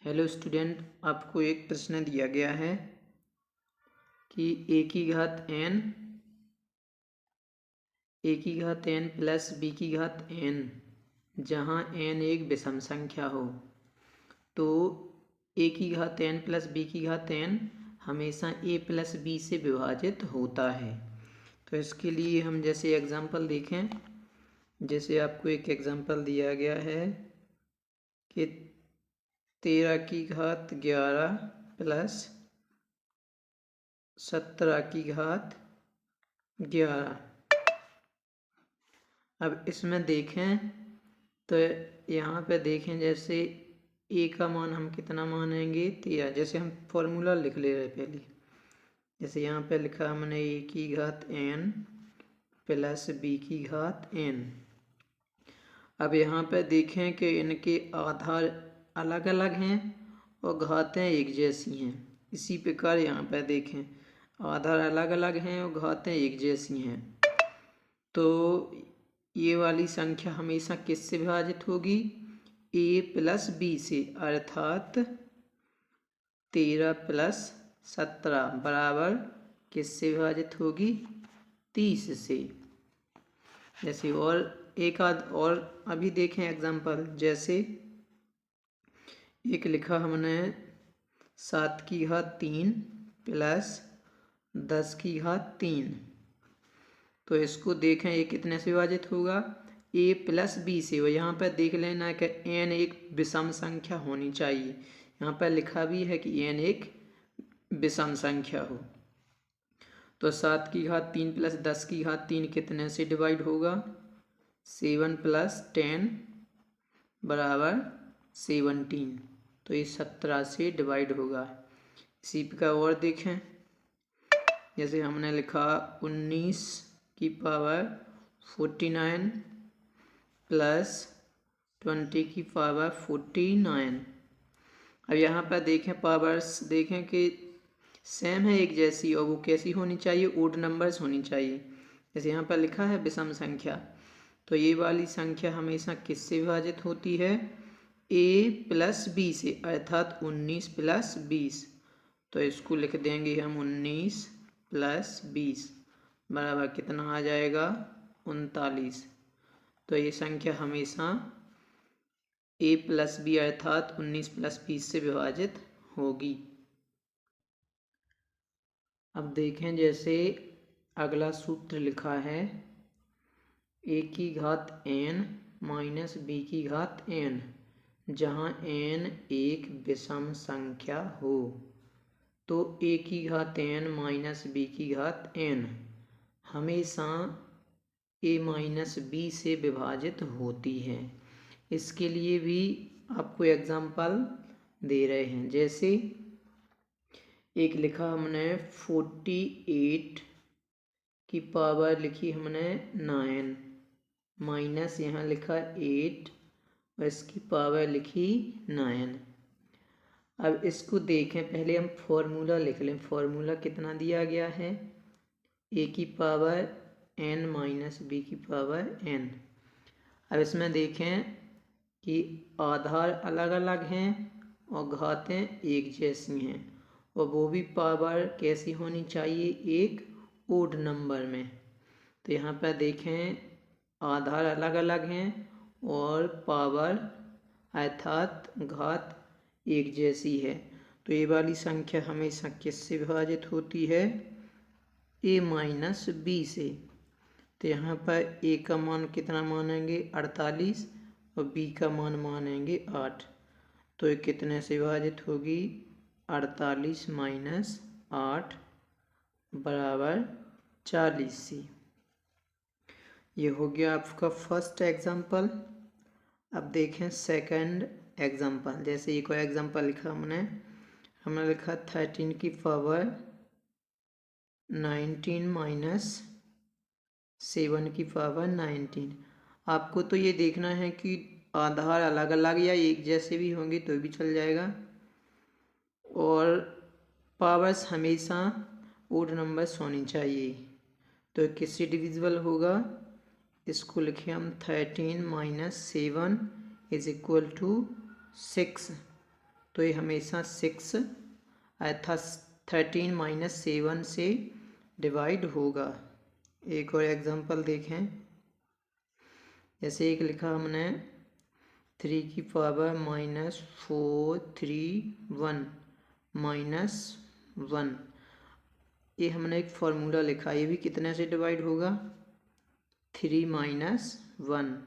Hello student, आपको एक प्रश्न दिया गया है कि a की घात n प्लस b की घात n जहाँ n एक विषम संख्या हो तो a की घात n प्लस b की घात n हमेशा a प्लस b से विभाजित होता है। तो इसके लिए हम जैसे एग्जांपल देखें, जैसे आपको एक एग्जांपल दिया गया है कि 13 की घात 11 प्लस 17 की घात 11। अब इसमें देखें तो यहाँ पे देखें, जैसे a का मान हम कितना मानेंगे 13। जैसे हम फॉर्मूला लिख ले रहे पहले, जैसे यहाँ पे लिखा हमने a की घात n प्लस b की घात n। अब यहाँ पे देखें कि इनके आधार अलग अलग हैं और घातें एक जैसी हैं। इसी प्रकार यहाँ पे देखें आधार अलग अलग हैं और घातें एक जैसी हैं। तो ये वाली संख्या हमेशा किससे विभाजित होगी? a प्लस b से, अर्थात 13 प्लस 17 बराबर किससे विभाजित होगी? 30 से। जैसे और एक आध और अभी देखें एग्जांपल, जैसे एक लिखा हमने 7 की घात 3 प्लस 10 की घात 3। तो इसको देखें ये कितने से विभाजित होगा? a प्लस b से। और यहाँ पर देख लेना कि n एक विषम संख्या होनी चाहिए। यहाँ पर लिखा भी है कि n एक विषम संख्या हो। तो 7 की घात 3 प्लस 10 की घात 3 कितने से डिवाइड होगा? 7 प्लस 10 बराबर 17। तो ये 17 से डिवाइड होगा। इसी प्रकार और देखें, जैसे हमने लिखा 19 की पावर 49 प्लस 20 की पावर 49। अब यहाँ पर देखें पावर्स देखें कि सेम है, एक जैसी, और वो कैसी होनी चाहिए? ओड नंबर्स होनी चाहिए। जैसे यहाँ पर लिखा है विषम संख्या, तो ये वाली संख्या हमेशा किससे विभाजित होती है? a प्लस b से, अर्थात 19 प्लस 20। तो इसको लिख देंगे हम 19 प्लस 20 बराबर कितना आ जाएगा? 39। तो ये संख्या हमेशा a प्लस b अर्थात 19 प्लस 20 से विभाजित होगी। अब देखें, जैसे अगला सूत्र लिखा है a की घात n माइनस b की घात n जहाँ n एक विषम संख्या हो। तो a की घात n माइनस b की घात n हमेशा a माइनस b से विभाजित होती है। इसके लिए भी आपको एग्जाम्पल दे रहे हैं। जैसे एक लिखा हमने 48 की पावर लिखी हमने 9 माइनस यहाँ लिखा 8 और इसकी पावर लिखी 9। अब इसको देखें, पहले हम फॉर्मूला लिख लें। फॉर्मूला कितना दिया गया है? a की पावर n माइनस b की पावर n। अब इसमें देखें कि आधार अलग अलग हैं और घातें एक जैसी हैं, और वो भी पावर कैसी होनी चाहिए? एक ओड नंबर में। तो यहाँ पर देखें आधार अलग अलग हैं और पावर अर्थात घात एक जैसी है। तो ये वाली संख्या हमेशा किससे विभाजित होती है? a माइनस b से। तो यहाँ पर a का मान कितना मानेंगे? 48 और b का मान मानेंगे 8। तो ये कितने से विभाजित होगी? 48 माइनस 8 बराबर 40 से। ये हो गया आपका फर्स्ट एग्जाम्पल। अब देखें सेकंड एग्जाम्पल। जैसे एक और एग्जाम्पल लिखा हमने लिखा 13 की पावर 19 माइनस 7 की पावर 19। आपको तो ये देखना है कि आधार अलग अलग या एक जैसे भी होंगे तो भी चल जाएगा, और पावर्स हमेशा ओड नंबर्स होनी चाहिए। तो किससे डिविजिबल होगा? इसको लिखे हम 13 माइनस 7 इज इक्वल टू 6। तो ये हमेशा 6 था 13 माइनस 7 से डिवाइड होगा। एक और एग्जांपल देखें, जैसे एक लिखा हमने 3 की पावर -431 -1, ये हमने एक फार्मूला लिखा, ये भी कितने से डिवाइड होगा 3 माइनस 1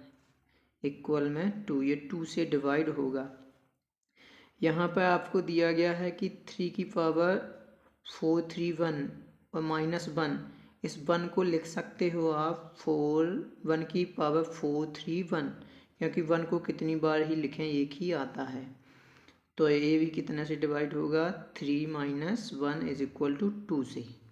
इक्वल में 2, ये 2 से डिवाइड होगा। यहाँ पर आपको दिया गया है कि 3 की पावर 431 और -1, इस 1 को लिख सकते हो आप 1 की पावर 431, क्योंकि 1 को कितनी बार ही लिखें एक ही आता है। तो ये भी कितने से डिवाइड होगा 3 माइनस 1 इज इक्वल टू 2 से।